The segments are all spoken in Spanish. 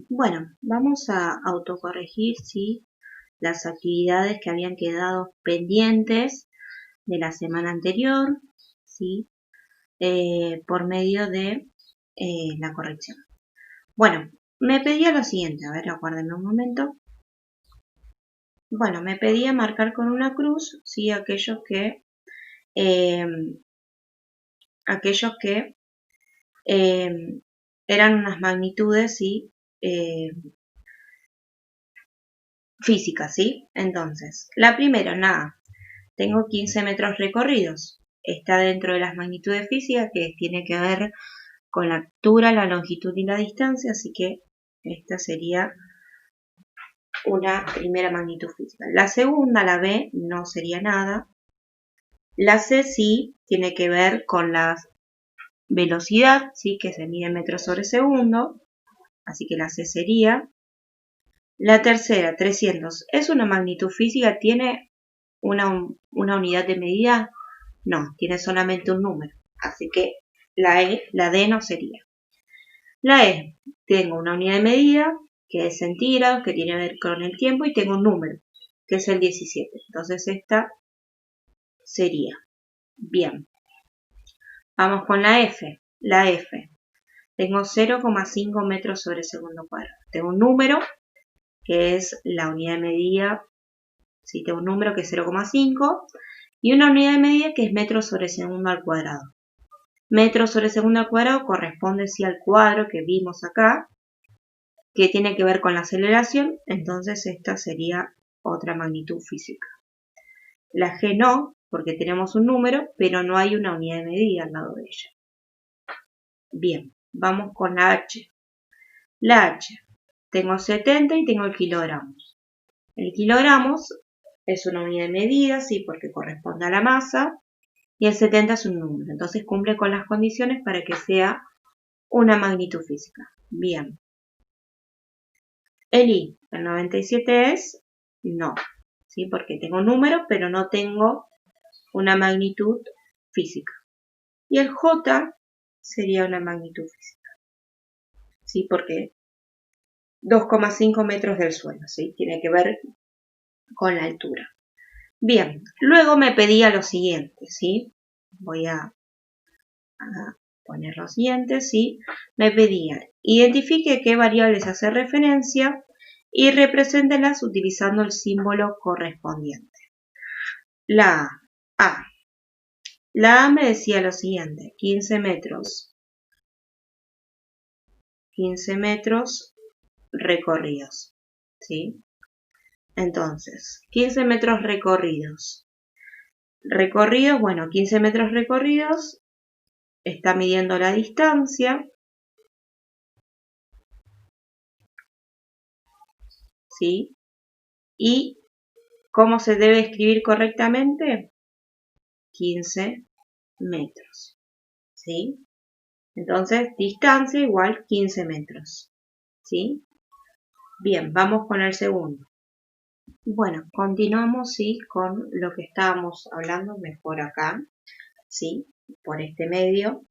Bueno, vamos a autocorregir, ¿sí? Las actividades que habían quedado pendientes de la semana anterior, ¿sí? Por medio de la corrección. Bueno, me pedía lo siguiente, a ver, aguárdenme un momento. Bueno, me pedía marcar con una cruz, ¿sí? Eh, aquellos que eran unas magnitudes, ¿sí? Físicas, ¿sí? Entonces, la primera, nada, tengo 15 metros recorridos. Está dentro de las magnitudes físicas que tiene que ver con la altura, la longitud y la distancia, así que esta sería una primera magnitud física. La segunda, la B, no sería nada. La C sí tiene que ver con la velocidad, ¿sí? Que se mide en metros sobre segundo, así que la C sería. La tercera, 300, ¿es una magnitud física? ¿Tiene una unidad de medida? No, tiene solamente un número, así que la D no sería. La E, tengo una unidad de medida, que es centígrados, que tiene que ver con el tiempo, y tengo un número, que es el 17. Entonces esta sería. Bien. Vamos con la F. La F. Tengo 0,5 metros sobre segundo cuadrado. Tengo un número, que es la unidad de medida. Sí, tengo un número que es 0,5 y una unidad de medida que es metros sobre segundo al cuadrado. Metros sobre segundo al cuadrado corresponde sí al cuadro que vimos acá, que tiene que ver con la aceleración, entonces esta sería otra magnitud física. La G no, porque tenemos un número, pero no hay una unidad de medida al lado de ella. Bien, vamos con la H. La H, tengo 70 y tengo el kilogramos. El kilogramos es una unidad de medida, sí, porque corresponde a la masa, y el 70 es un número, entonces cumple con las condiciones para que sea una magnitud física. Bien. El I, el 97 es no, ¿sí? Porque tengo un número, pero no tengo una magnitud física. Y el J sería una magnitud física, ¿sí? Porque 2,5 metros del suelo, ¿sí? Tiene que ver con la altura. Bien, luego me pedía lo siguiente, ¿sí? Voy a poner lo siguiente, ¿sí? Me pedía, identifique qué variables hace referencia y represéntelas utilizando el símbolo correspondiente. La A. La A me decía lo siguiente, 15 metros recorridos, ¿sí? Entonces, 15 metros recorridos. Recorridos, bueno, 15 metros recorridos, está midiendo la distancia, ¿sí? Y ¿cómo se debe escribir correctamente? 15 metros, ¿sí? Entonces, distancia igual 15 metros, ¿sí? Bien, vamos con el segundo. Bueno, continuamos, ¿sí? Con lo que estábamos hablando, mejor acá, ¿sí? Por este medio.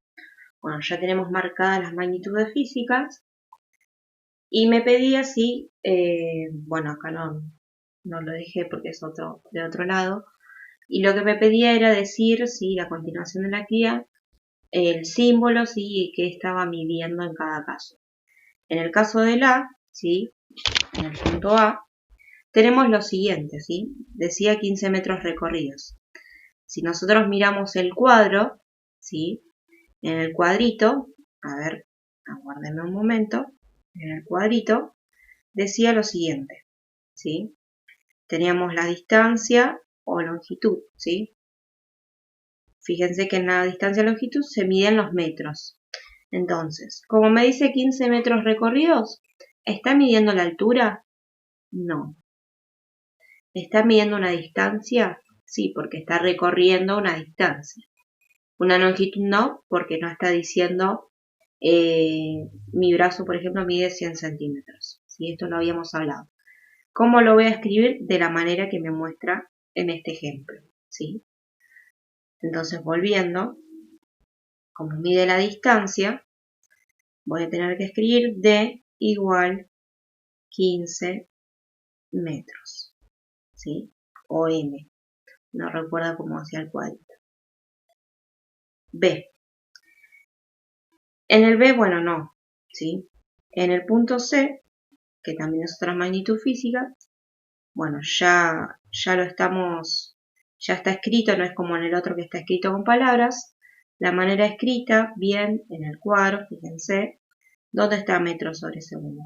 Bueno, ya tenemos marcadas las magnitudes físicas y me pedía si, bueno, acá no lo dije porque es de otro lado, y lo que me pedía era decir, sí, la continuación de la actividad, el símbolo, sí, que estaba midiendo en cada caso. En el caso del A, sí, en el punto A, tenemos lo siguiente, ¿sí? Decía 15 metros recorridos. Si nosotros miramos el cuadro, ¿sí? En el cuadrito, a ver, aguárdenme un momento, en el cuadrito decía lo siguiente, ¿sí? Teníamos la distancia o longitud, ¿sí? Fíjense que en la distancia y longitud se miden los metros. Entonces, como me dice 15 metros recorridos, ¿está midiendo la altura? No. ¿Está midiendo una distancia? Sí, porque está recorriendo una distancia. Una longitud no, porque no está diciendo mi brazo, por ejemplo, mide 100 centímetros. ¿Sí? Esto lo habíamos hablado. ¿Cómo lo voy a escribir? De la manera que me muestra en este ejemplo. ¿Sí? Entonces, volviendo, como mide la distancia, voy a tener que escribir D igual 15 metros, ¿sí? O M, no recuerdo cómo hacía el cuadrito. B. En el B, bueno, no, ¿sí? En el punto C, que también es otra magnitud física, bueno, ya lo estamos, ya está escrito, no es como en el otro que está escrito con palabras. La manera escrita, bien, en el cuadro, fíjense, ¿dónde está metros sobre segundo?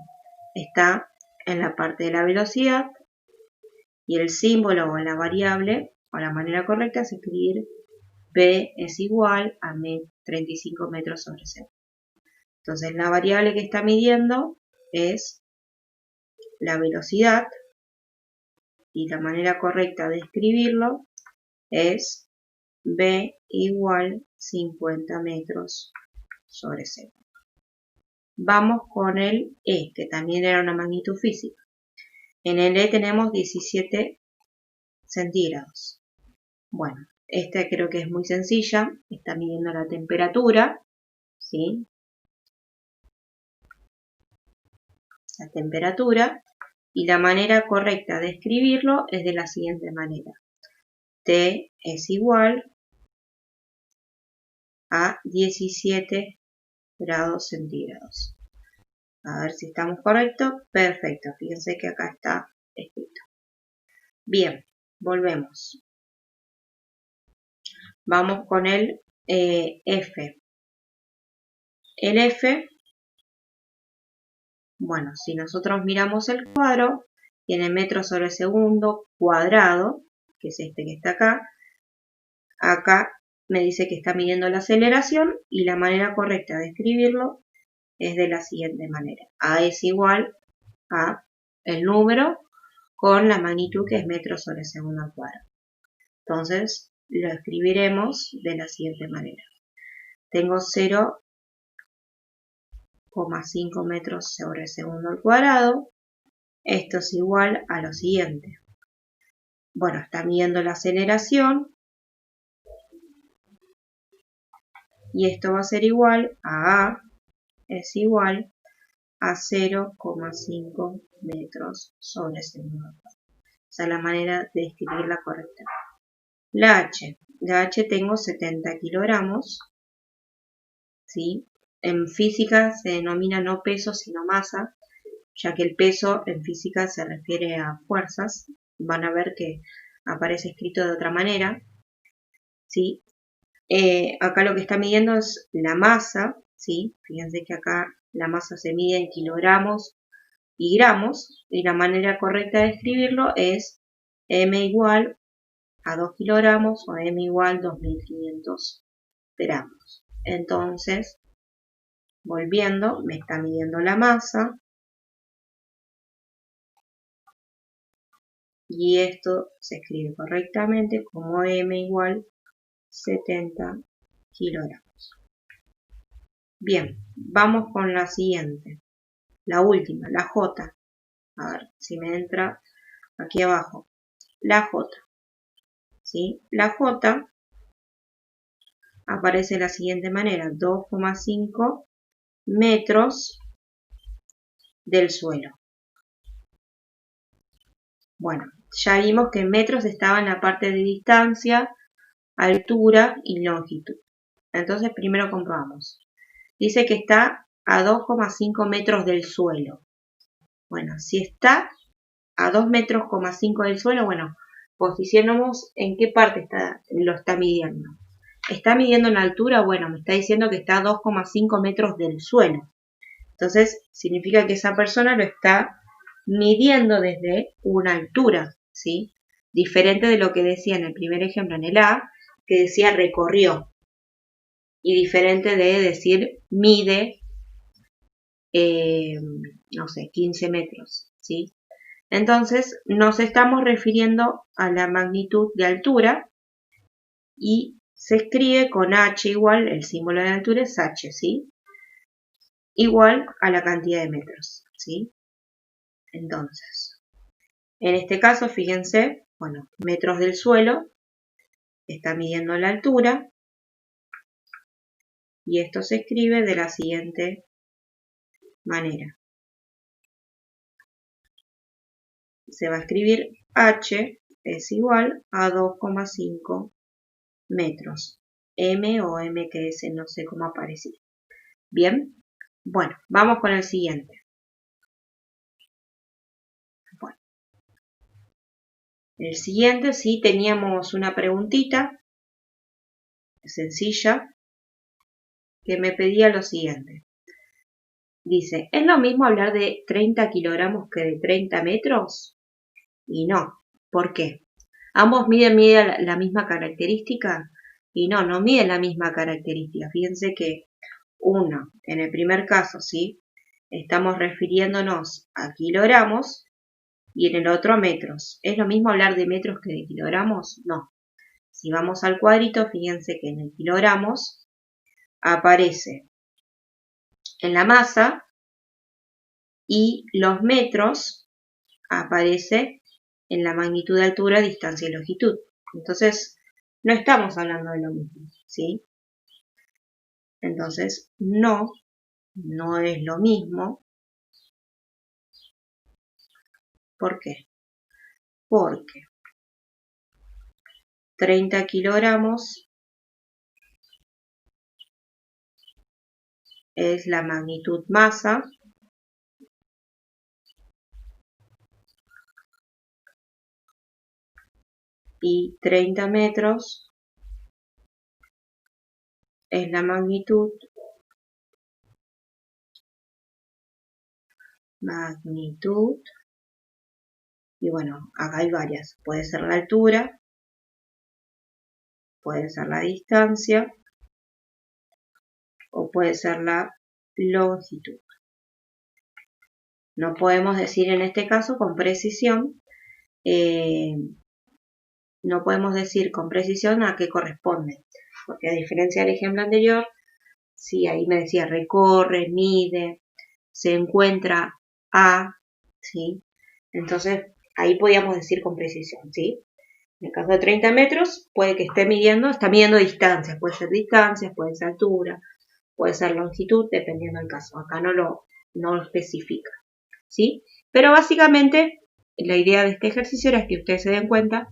Está en la parte de la velocidad y el símbolo o la variable, o la manera correcta es escribir B es igual a 35 metros sobre segundo. Entonces la variable que está midiendo es la velocidad y la manera correcta de escribirlo es B igual 50 metros sobre segundo. Vamos con el E, que también era una magnitud física. En el E tenemos 17 centígrados. Bueno, esta creo que es muy sencilla. Está midiendo la temperatura, ¿sí? La temperatura. Y la manera correcta de escribirlo es de la siguiente manera. T es igual a 17 grados centígrados. A ver si estamos correctos. Perfecto. Fíjense que acá está escrito. Bien, volvemos. Vamos con el F. El F, bueno, si nosotros miramos el cuadro, tiene metros sobre segundo cuadrado, que es este que está acá. Acá me dice que está midiendo la aceleración y la manera correcta de escribirlo es de la siguiente manera. A es igual a el número con la magnitud que es metros sobre segundo al cuadrado. Entonces lo escribiremos de la siguiente manera. Tengo 0,5 metros sobre segundo al cuadrado. Esto es igual a lo siguiente. Bueno, está midiendo la aceleración. Y esto va a ser igual a es igual a 0,5 metros sobre segundo al cuadrado. Esa es la manera de escribirla correcta. La H tengo 70 kilogramos, ¿sí? En física se denomina no peso sino masa, ya que el peso en física se refiere a fuerzas. Van a ver que aparece escrito de otra manera, ¿sí? Acá lo que está midiendo es la masa, ¿sí? Fíjense que acá la masa se mide en kilogramos y gramos, y la manera correcta de escribirlo es M igual a 2 kilogramos o M igual 2500 gramos. Entonces, volviendo, me está midiendo la masa y esto se escribe correctamente como M igual 70 kilogramos. Bien, vamos con la siguiente, la última, la J. A ver si me entra aquí abajo. La J. ¿Sí? La J aparece de la siguiente manera, 2,5 metros del suelo. Bueno, ya vimos que metros estaba en la parte de distancia, altura y longitud. Entonces primero comprobamos. Dice que está a 2,5 metros del suelo. Bueno, si está a 2,5 metros del suelo, bueno, posicionamos en qué parte lo está midiendo. ¿Está midiendo en altura? Bueno, me está diciendo que está a 2,5 metros del suelo. Entonces, significa que esa persona lo está midiendo desde una altura, ¿sí? Diferente de lo que decía en el primer ejemplo, en el A, que decía recorrió. Y diferente de decir mide, no sé, 15 metros, ¿sí? Entonces, nos estamos refiriendo a la magnitud de altura y se escribe con H igual, el símbolo de altura es H, ¿sí? Igual a la cantidad de metros, ¿sí? Entonces, en este caso, fíjense, bueno, metros del suelo, está midiendo la altura y esto se escribe de la siguiente manera. se va a escribir H es igual a 2,5 metros. M o MQS, no sé cómo aparece. Bien, bueno, vamos con el siguiente. Bueno, el siguiente sí teníamos una preguntita sencilla que me pedía lo siguiente. Dice, ¿es lo mismo hablar de 30 kilogramos que de 30 metros? Y no. ¿Por qué? ¿Ambos miden la misma característica? Y no, no miden la misma característica. Fíjense que uno, en el primer caso, ¿sí? Estamos refiriéndonos a kilogramos y en el otro a metros. ¿Es lo mismo hablar de metros que de kilogramos? No. Si vamos al cuadrito, fíjense que en el kilogramos aparece en la masa y los metros aparece en la magnitud de altura, distancia y longitud. Entonces, no estamos hablando de lo mismo, ¿sí? Entonces, no es lo mismo. ¿Por qué? Porque 30 kilogramos es la magnitud masa y 30 metros es la magnitud y bueno, acá hay varias. Puede ser la altura, puede ser la distancia o puede ser la longitud. No podemos decir en este caso con precisión, no podemos decir con precisión a qué corresponde, porque a diferencia del ejemplo anterior, sí, ahí me decía recorre, mide, se encuentra a, ¿sí? Entonces, ahí podíamos decir con precisión, ¿sí? En el caso de 30 metros, puede que está midiendo distancias, puede ser distancias, puede ser altura, puede ser longitud, dependiendo del caso. Acá no lo especifica, ¿sí? Pero básicamente, la idea de este ejercicio era que ustedes se den cuenta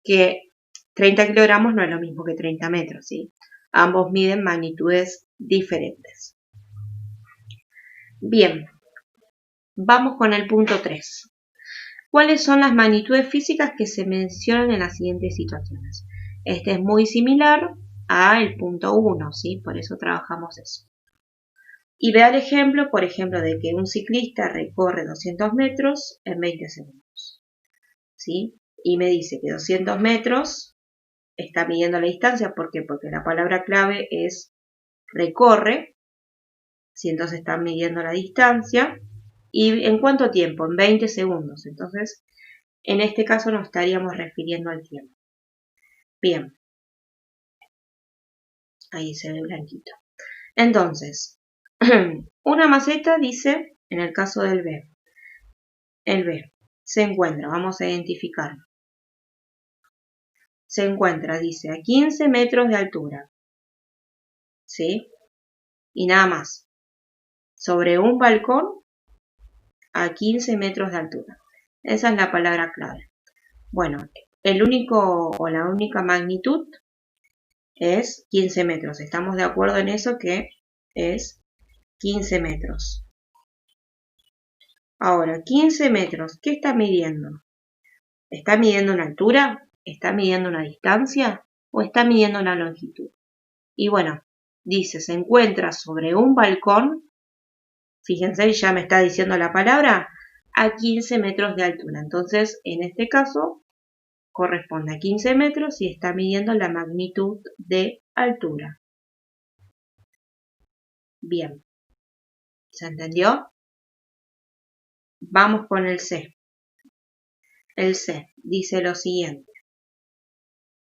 que 30 kilogramos no es lo mismo que 30 metros, ¿sí? Ambos miden magnitudes diferentes. Bien, vamos con el punto 3. ¿Cuáles son las magnitudes físicas que se mencionan en las siguientes situaciones? Este es muy similar al punto 1, ¿sí? Por eso trabajamos eso. Y vea el ejemplo, por ejemplo, de que un ciclista recorre 200 metros en 20 segundos, ¿sí? Y me dice que 200 metros está midiendo la distancia. ¿Por qué? Porque la palabra clave es recorre, ¿sí? Entonces está midiendo la distancia. ¿Y en cuánto tiempo? En 20 segundos. Entonces, en este caso nos estaríamos refiriendo al tiempo. Bien. Ahí se ve blanquito. Entonces, una maceta dice, en el caso del B, el B se encuentra, vamos a identificarlo. Se encuentra, dice, a 15 metros de altura. ¿Sí? Y nada más. Sobre un balcón a 15 metros de altura. Esa es la palabra clave. Bueno, el único o la única magnitud es 15 metros. Estamos de acuerdo en eso, que es 15 metros. Ahora, 15 metros, ¿qué está midiendo? ¿Está midiendo una altura? ¿Está midiendo una distancia? ¿O está midiendo una longitud? Y bueno, dice, se encuentra sobre un balcón. Fíjense, ya me está diciendo la palabra, a 15 metros de altura. Entonces, en este caso, corresponde a 15 metros y está midiendo la magnitud de altura. Bien, ¿se entendió? Vamos con el C. El C dice lo siguiente.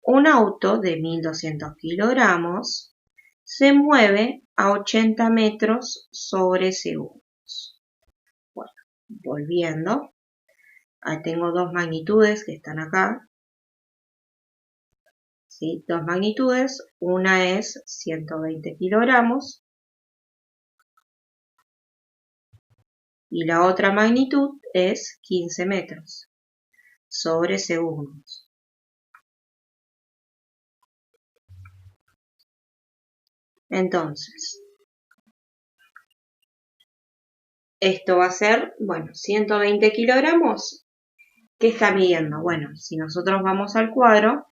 Un auto de 1200 kilogramos se mueve a 80 metros sobre segundos. Bueno, volviendo. Ahí tengo dos magnitudes que están acá. ¿Sí? Dos magnitudes. Una es 120 kilogramos Y la otra magnitud es 15 metros sobre segundos. Entonces, esto va a ser, bueno, 120 kilogramos. ¿Qué está midiendo? Bueno, si nosotros vamos al cuadro,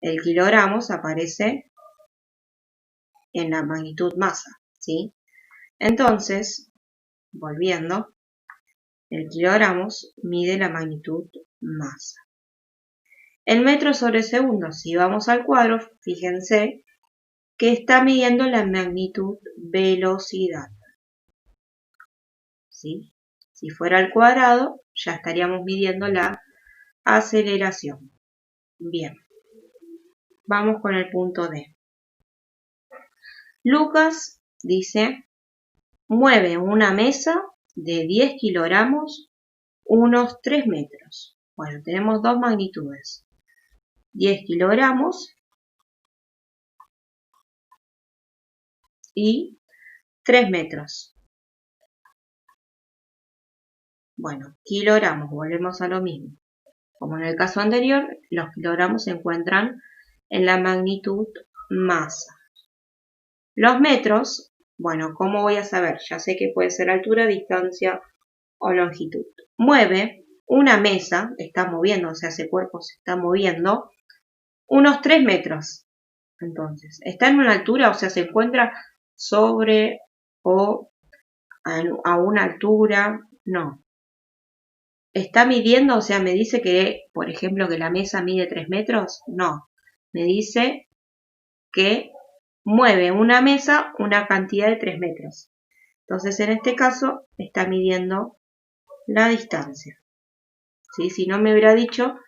el kilogramos aparece en la magnitud masa, ¿sí? Entonces, volviendo, el kilogramos mide la magnitud masa. El metro sobre segundo, si vamos al cuadro, fíjense que está midiendo la magnitud velocidad, ¿sí? Si fuera al cuadrado, ya estaríamos midiendo la aceleración. Bien, vamos con el punto D. Lucas dice, mueve una mesa de 10 kilogramos unos 3 metros. Bueno, tenemos dos magnitudes. 10 kilogramos y 3 metros. Bueno, kilogramos, volvemos a lo mismo. Como en el caso anterior, los kilogramos se encuentran en la magnitud masa. Los metros, bueno, ¿cómo voy a saber? Ya sé que puede ser altura, distancia o longitud. Mueve una mesa, está moviendo, o sea, ese cuerpo se está moviendo, unos 3 metros. Entonces, está en una altura, o sea, se encuentra sobre o a una altura, no. ¿Está midiendo? O sea, me dice que, por ejemplo, que la mesa mide 3 metros. No, me dice que mueve una mesa una cantidad de 3 metros. Entonces, en este caso, está midiendo la distancia. ¿Sí? Si no me hubiera dicho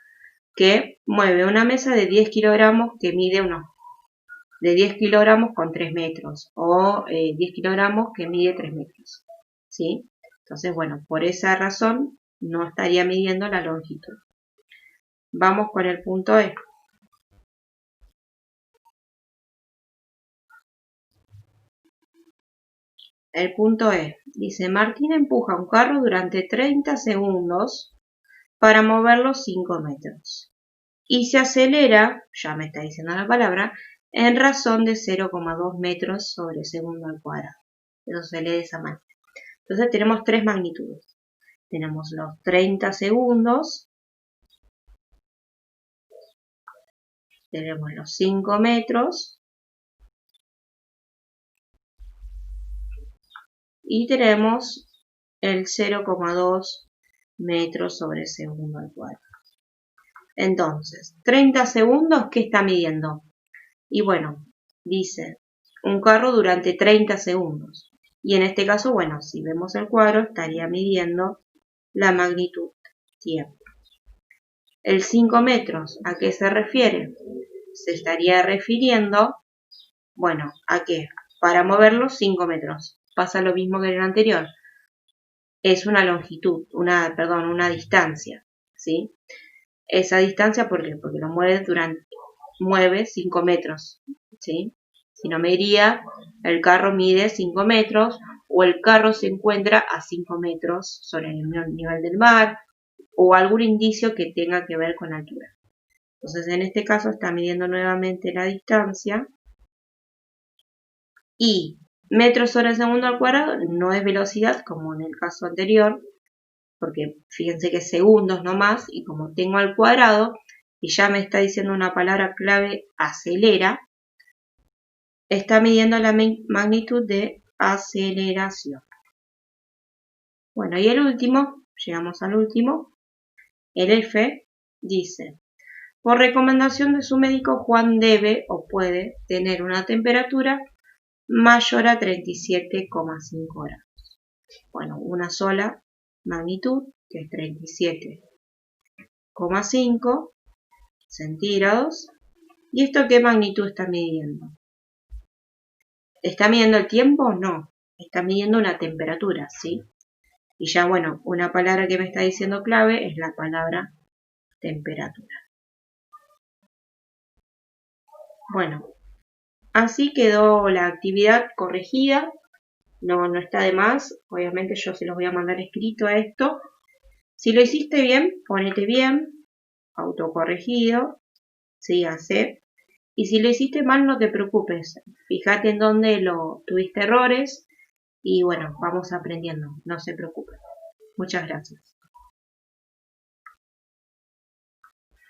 que mueve una mesa de 10 kilogramos que mide de 10 kilogramos con 3 metros. O 10 kilogramos que mide 3 metros. ¿Sí? Entonces, bueno, por esa razón no estaría midiendo la longitud. Vamos con el punto E. El punto E. Dice, Martín empuja un carro durante 30 segundos para moverlo 5 metros. Y se acelera, ya me está diciendo la palabra, en razón de 0,2 metros sobre segundo al cuadrado. Eso se lee de esa manera. Entonces tenemos tres magnitudes. Tenemos los 30 segundos, tenemos los 5 metros y tenemos el 0,2 metros sobre segundo al cuadrado. Entonces, 30 segundos, ¿qué está midiendo? Y bueno, dice, un carro durante 30 segundos. Y en este caso, bueno, si vemos el cuadro, estaría midiendo la magnitud tiempo. El 5 metros, ¿a qué se refiere? Se estaría refiriendo, bueno, ¿a qué? Para moverlo 5 metros. Pasa lo mismo que en el anterior. Es una longitud, una distancia, ¿sí? Esa distancia, ¿por qué? Porque lo mueve 5 metros, ¿sí? Si no me diría, el carro mide 5 metros o el carro se encuentra a 5 metros sobre el nivel del mar o algún indicio que tenga que ver con altura. Entonces, en este caso está midiendo nuevamente la distancia y metros sobre segundo al cuadrado no es velocidad como en el caso anterior, porque fíjense que es segundos nomás y como tengo al cuadrado y ya me está diciendo una palabra clave acelera, está midiendo la magnitud de aceleración. Bueno, y el último, llegamos al último, el F dice, por recomendación de su médico, Juan debe o puede tener una temperatura mayor a 37,5 grados. Bueno, una sola magnitud, que es 37,5 centígrados. ¿Y esto qué magnitud está midiendo? ¿Está midiendo el tiempo? No, está midiendo una temperatura, ¿sí? Y ya, bueno, una palabra que me está diciendo clave es la palabra temperatura. Bueno, así quedó la actividad corregida. no está de más. Obviamente yo se los voy a mandar escrito a esto. Si lo hiciste bien, ponete bien, autocorregido, sígase. Y si lo hiciste mal, no te preocupes. Fíjate en dónde tuviste errores y bueno, vamos aprendiendo, no se preocupen. Muchas gracias.